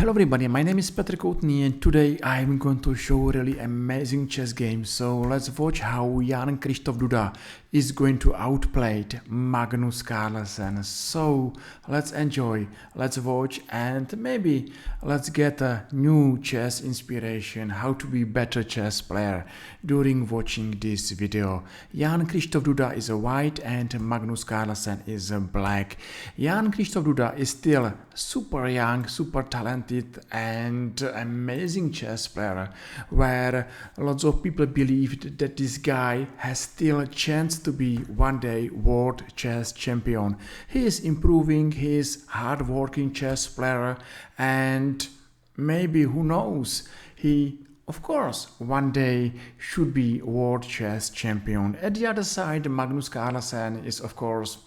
Hello everybody, my name is Petr Koutný and today I'm going to show a really amazing chess game. So let's watch how Jan-Krzysztof Duda is going to outplay Magnus Carlsen. So let's enjoy, let's watch, and maybe let's get a new chess inspiration, how to be better chess player during watching this video. Jan-Krzysztof Duda is a white and Magnus Carlsen is a black. Jan-Krzysztof Duda is still super young, super talented and amazing chess player, where lots of people believed that this guy has still a chance to be one day world chess champion. He is improving, he is hard-working chess player, and maybe, who knows, he of course one day should be world chess champion. At the other side, Magnus Carlsen is of course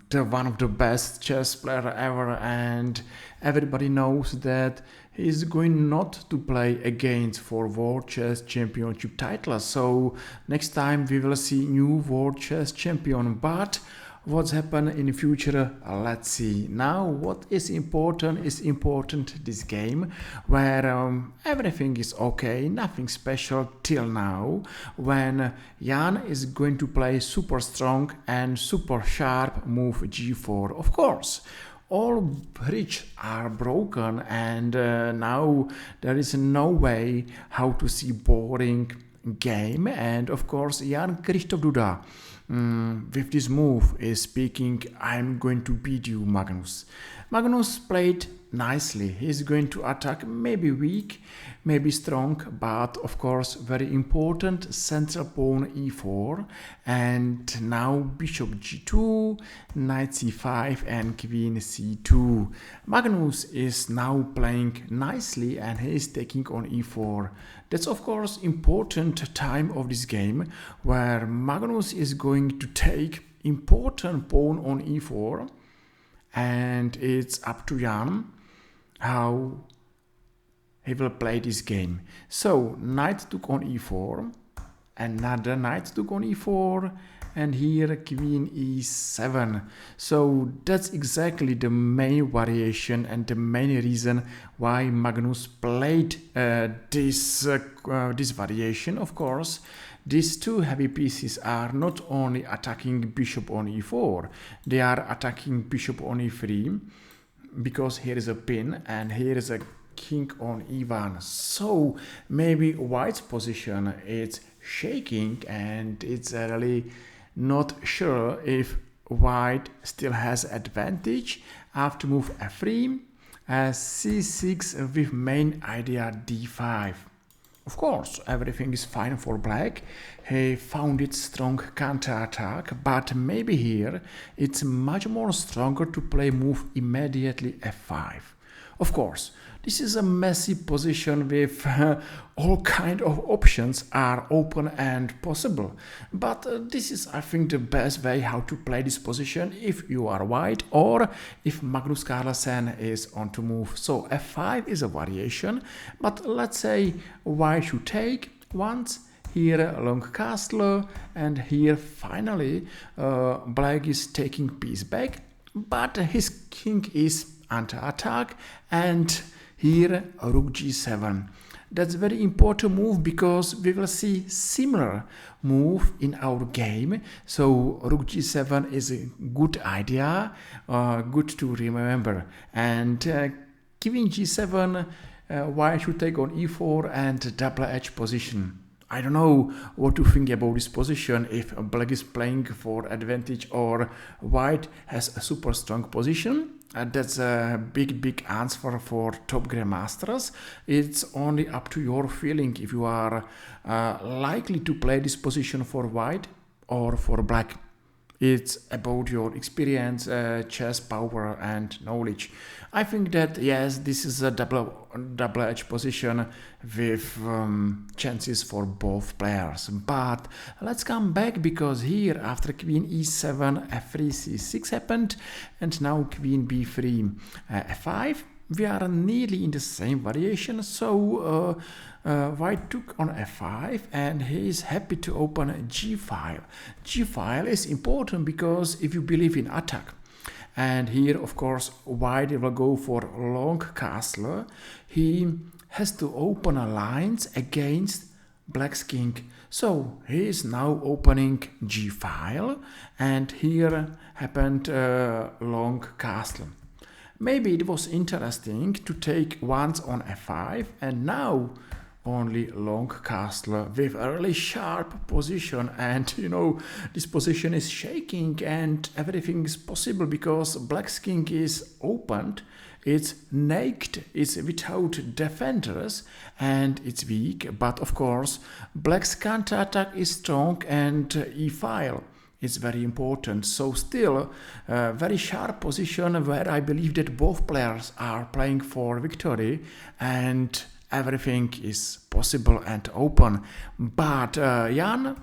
the one of the best chess player ever, and everybody knows that he is going not to play against for world chess championship title. So next time we will see new world chess champion, but what's happen in the future, let's see. Now what is important this game, where everything is okay, nothing special till now, when Jan is going to play super strong and super sharp move g4. Of course all bridges are broken, and now there is no way how to see boring game, and of course Jan-Krzysztof Duda with this move is speaking, I'm going to beat you, Magnus. Magnus played nicely. He's going to attack, maybe weak, maybe strong, but of course very important, central pawn e4, and now bishop g2, knight c5 and queen c2. Magnus is now playing nicely and he is taking on e4. That's of course important time of this game, where Magnus is going to take important pawn on e4, and it's up to Jan how he will play this game. So knight took on e4, another knight took on e4, and here queen e7. So that's exactly the main variation and the main reason why Magnus played this variation. Of course, these two heavy pieces are not only attacking bishop on e4, they are attacking bishop on e3, because here is a pin and here is a king on e1. So maybe white's position is shaking and it's really not sure if white still has advantage after move f3, c6 with main idea d5. Of course, everything is fine for black. He found it strong counter-attack, but maybe here it's much more stronger to play move immediately f5. Of course, this is a messy position with all kind of options are open and possible. But this is, I think, the best way how to play this position if you are white or if Magnus Carlsen is on to move. So f5 is a variation, but let's say white should take once. Here long castle, and here finally black is taking piece back, but his king is under attack, and here rook g7. That's a very important move because we will see similar move in our game. So rook g7 is a good idea, good to remember. And giving g7, white should take on e4 and double edge position. I don't know what to think about this position, if black is playing for advantage or white has a super strong position. That's a big answer for top grandmasters. It's only up to your feeling if you are likely to play this position for white or for black. It's about your experience, chess power and knowledge. I think that yes, this is a double edge position with chances for both players. But let's come back, because here after queen e7, f3, c6 happened, and now queen b3, f5. We are nearly in the same variation, so white took on f5 and he is happy to open g file. G file is important because if you believe in attack and here of course white will go for long castle. He has to open a lines against black's king. So he is now opening g file, and here happened long castle. Maybe it was interesting to take once on f5, and now only long castle with a really sharp position, and this position is shaking and everything is possible because black's king is opened, it's naked, it's without defenders, and it's weak. But of course black's counterattack is strong, and e file is very important. So still a very sharp position where I believe that both players are playing for victory, and everything is possible and open. But Jan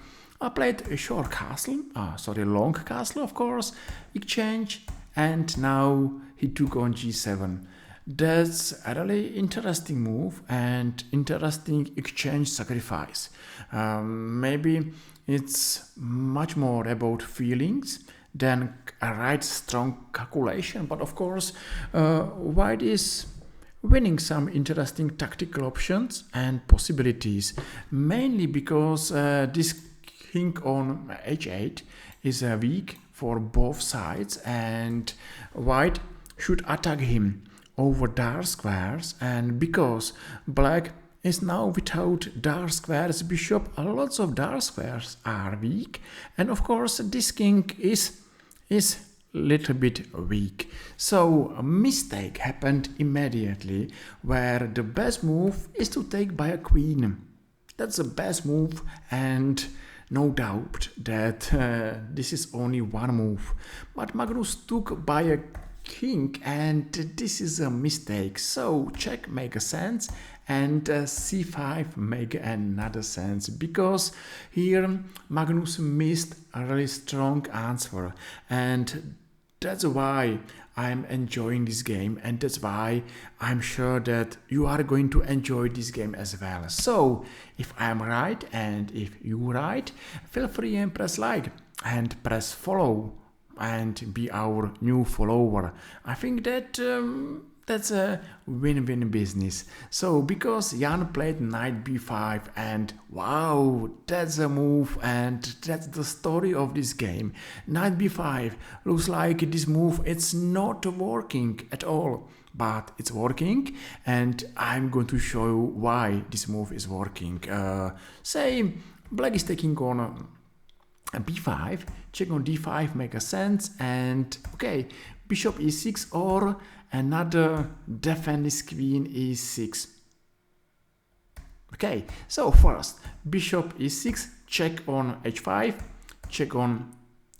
played a short castle, long castle of course, exchange, and now he took on g7. That's a really interesting move and interesting exchange sacrifice. Maybe it's much more about feelings than a right strong calculation, but of course white is winning some interesting tactical options and possibilities, mainly because this king on h8 is weak for both sides, and white should attack him over dark squares, and because black is now without dark squares bishop, lots of dark squares are weak, and of course this king is little bit weak. So a mistake happened immediately, where the best move is to take by a queen. That's the best move, and no doubt that this is only one move. But Magnus took by a king, and this is a mistake. So check makes sense, and c5 make another sense, because here Magnus missed a really strong answer, and that's why I'm enjoying this game, and that's why I'm sure that you are going to enjoy this game as well. So if I'm right and if you're right, feel free and press like and press follow and be our new follower. I think that that's a win-win business. So because Jan played knight b5, and wow, that's a move, and that's the story of this game. Knight b5 looks like this move it's not working at all, but it's working, and I'm going to show you why this move is working. Say black is taking on b5, check on d5 makes sense, and okay, bishop e6 or another defending queen e6. Okay, so first bishop e6, check on h5, check on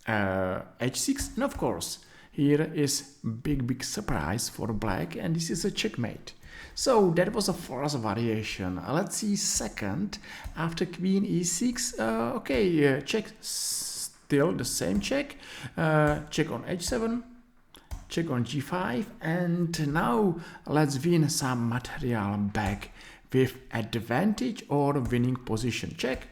h6, and of course here is big surprise for black, and this is a checkmate. So that was the first variation. Let's see second. After queen e6, check, still the same check. Check on h7, check on g5, and now let's win some material back with advantage or winning position. Check,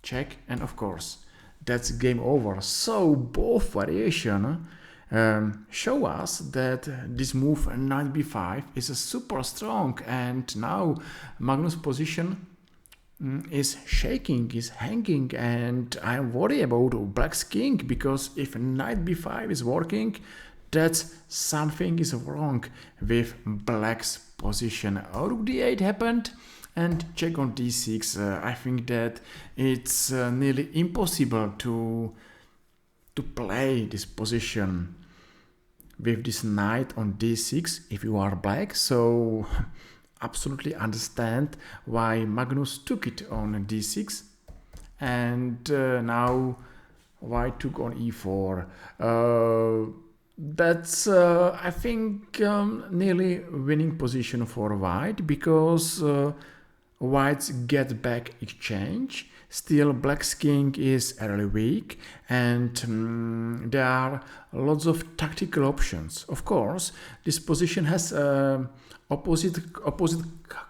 check, and of course that's game over. So both variation show us that this move knight b5 is a super strong, and now Magnus' position is shaking, is hanging, and I'm worried about black's king, because if knight b5 is working, that's something is wrong with black's position. Rook d8 happened, and check on d6. I think that it's nearly impossible to play this position with this knight on d6 if you are black. So absolutely understand why Magnus took it on d6, and now white took on e4. That's I think nearly winning position for white, because white's get back exchange. Still black's king is really weak, and there are lots of tactical options. Of course this position has opposite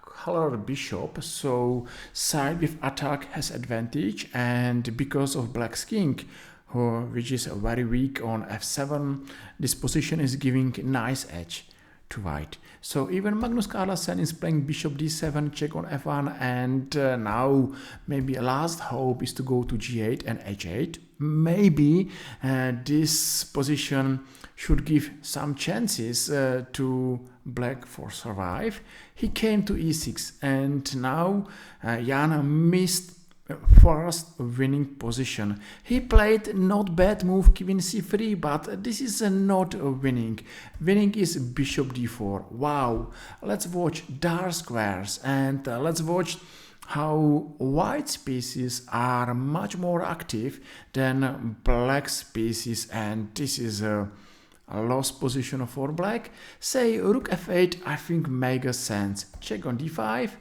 color bishop, so side with attack has advantage, and because of black's king, which is very weak on f7. This position is giving nice edge to white. So even Magnus Carlsen is playing bishop d7, check on f1, and now maybe a last hope is to go to g8 and h8. Maybe this position should give some chances to black for survive. He came to e6, and now Jan missed first winning position. He played not bad move queen c3, but this is not winning. Winning is bishop d4. Wow, let's watch dark squares, and let's watch how white pieces are much more active than black pieces, and this is a lost position for black. Say rook f8, I think makes sense. Check on d5,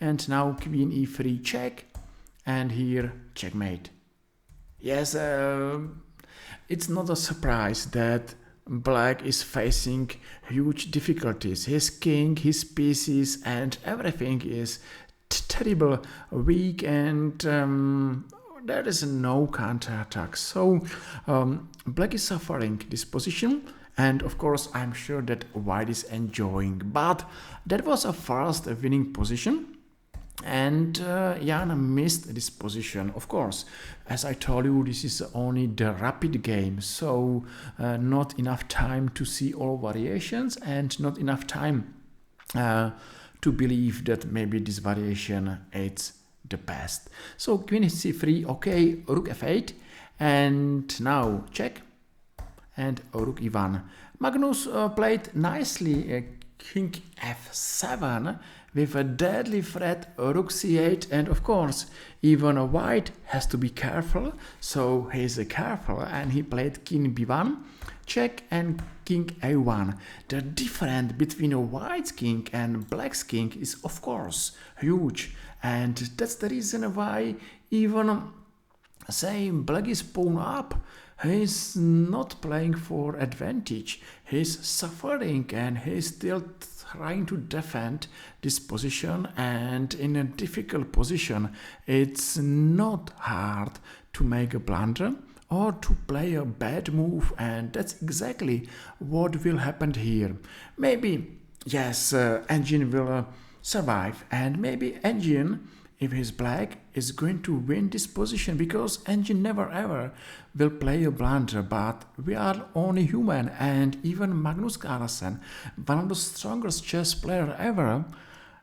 and now queen e3 check, and here checkmate. Yes, it's not a surprise that black is facing huge difficulties. His king, his pieces, and everything is terrible weak, and there is no counter-attack. So black is suffering this position, and of course I'm sure that white is enjoying. But that was a first winning position, and Jan missed this position. Of course, as I told you, this is only the rapid game, so not enough time to see all variations, and not enough time to believe that maybe this variation is the best. So queen c3, okay, rook f8, and now check, and rook e1. Magnus played nicely king f7 with a deadly threat rook c8, and of course even white has to be careful, so he's careful, and he played king b1 check and king a1. The difference between a white king and black king is of course huge, and that's the reason why even say black is pawn up, he's not playing for advantage, he's suffering, and he's still trying to defend this position, and in a difficult position it's not hard to make a blunder or to play a bad move, and that's exactly what will happen here. Maybe yes, engine will survive, and maybe engine, if he's black, is going to win this position, because engine never ever will play a blunder. But we are only human, and even Magnus Carlsen, one of the strongest chess players ever,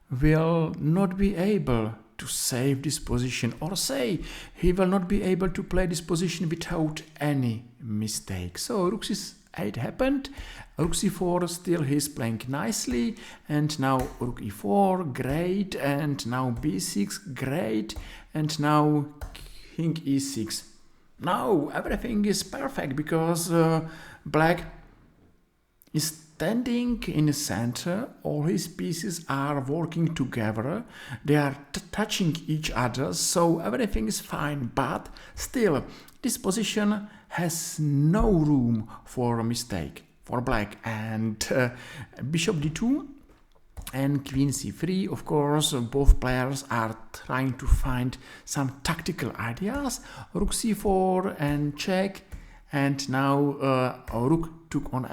will not be able to save this position, or say he will not be able to play this position without any mistake. So rook c8 happened, rook c4 still he's playing nicely, and now rook e4 great, and now b6 great, and now king e6. Now everything is perfect, because black is standing in the center, all his pieces are working together, they are touching each other, so everything is fine. But still, this position has no room for a mistake for black, and bishop d2 and queen c3. Of course, both players are trying to find some tactical ideas. Rook c4 and check, and now rook took on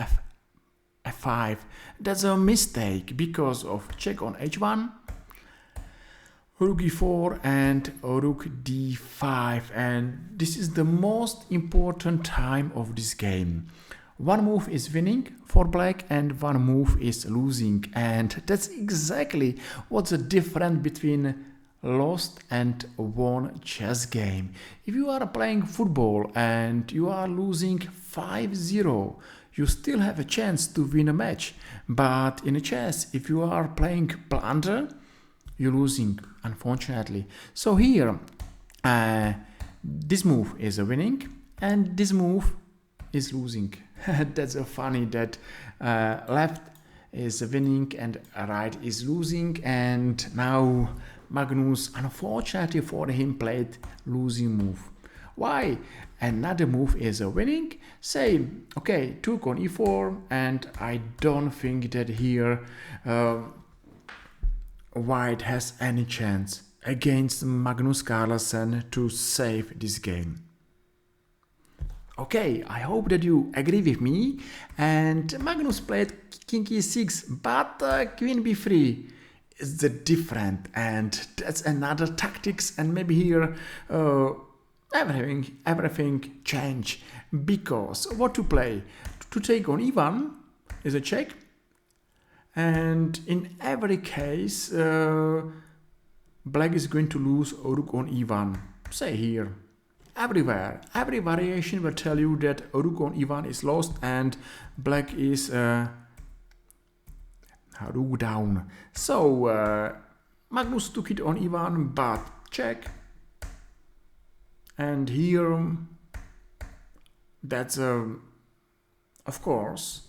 f5. That's a mistake because of check on h1, rook e4, and rook d5, and this is the most important time of this game. One move is winning for black and one move is losing, and that's exactly what's the difference between lost and won chess game. If you are playing football and you are losing 5-0, you still have a chance to win a match. But in a chess, if you are playing blunder, you're losing, unfortunately. So here, this move is a winning, and this move is losing. That's so funny that left is winning and right is losing, and now Magnus, unfortunately for him, played losing move. Why? Another move is a winning. Say, okay, took on e4, and I don't think that here white has any chance against Magnus Carlsen to save this game. Okay, I hope that you agree with me. And Magnus played king e6, but queen b3 is the different, and that's another tactics. And maybe here everything change, because what to play? To take on e1 is a check, and in every case black is going to lose rook on e1. Say here. Everywhere, every variation will tell you that rook on e1 is lost and black is rook down. So Magnus took it on e1, but check. And here, that's of course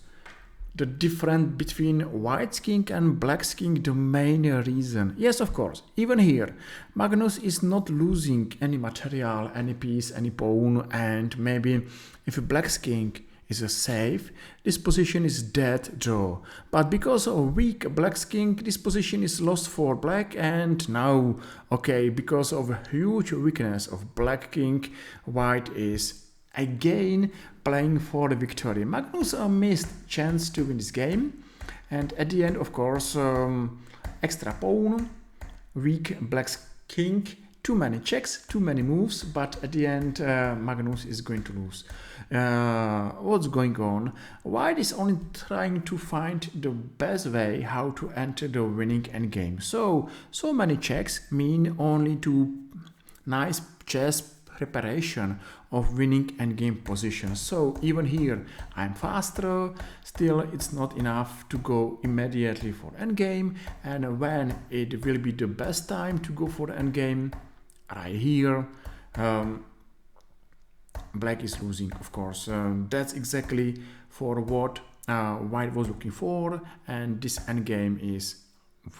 the difference between white's king and black's king, the main reason. Yes, of course, even here, Magnus is not losing any material, any piece, any pawn, and maybe if black's king is a safe, this position is dead draw. But because of weak black's king, this position is lost for black, and now, okay, because of a huge weakness of black king, white is again playing for the victory. Magnus missed chance to win this game, and at the end, of course, extra pawn, weak black's king, too many checks, too many moves, but at the end Magnus is going to lose. What's going on? White is only trying to find the best way how to enter the winning endgame. So many checks mean only to nice chess preparation of winning endgame positions. So even here I'm faster, still it's not enough to go immediately for endgame, and when it will be the best time to go for endgame, right here, black is losing, of course. That's exactly for what white was looking for, and this endgame is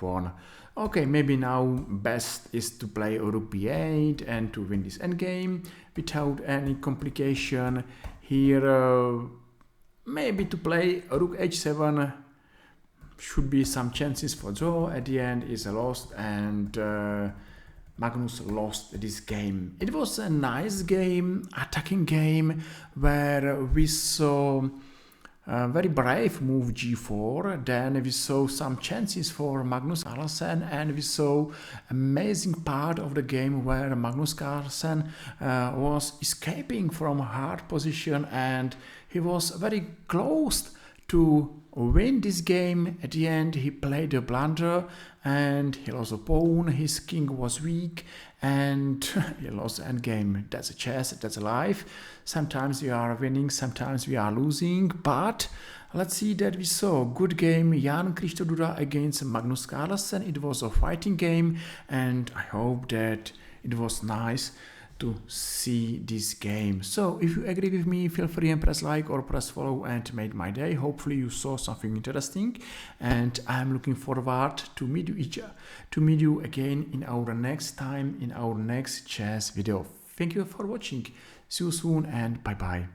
won. Okay, maybe now best is to play rook b8 and to win this endgame without any complication. Here maybe to play rook h7 should be some chances for draw. At the end is a loss, and Magnus lost this game. It was a nice game, attacking game, where we saw a very brave move g4, then we saw some chances for Magnus Carlsen, and we saw amazing part of the game where Magnus Carlsen was escaping from a hard position, and he was very close to win this game. At the end he played a blunder and he lost a pawn, his king was weak, and he lost the endgame. That's a chess, that's a life. Sometimes we are winning, sometimes we are losing, but let's see that we saw good game Jan-Krzysztof Duda against Magnus Carlsen. It was a fighting game, and I hope that it was nice to see this game. So if you agree with me, feel free and press like or press follow and made my day. Hopefully you saw something interesting, and I'm looking forward to meet you again in our next time, in our next chess video. Thank you for watching. See you soon, and bye bye.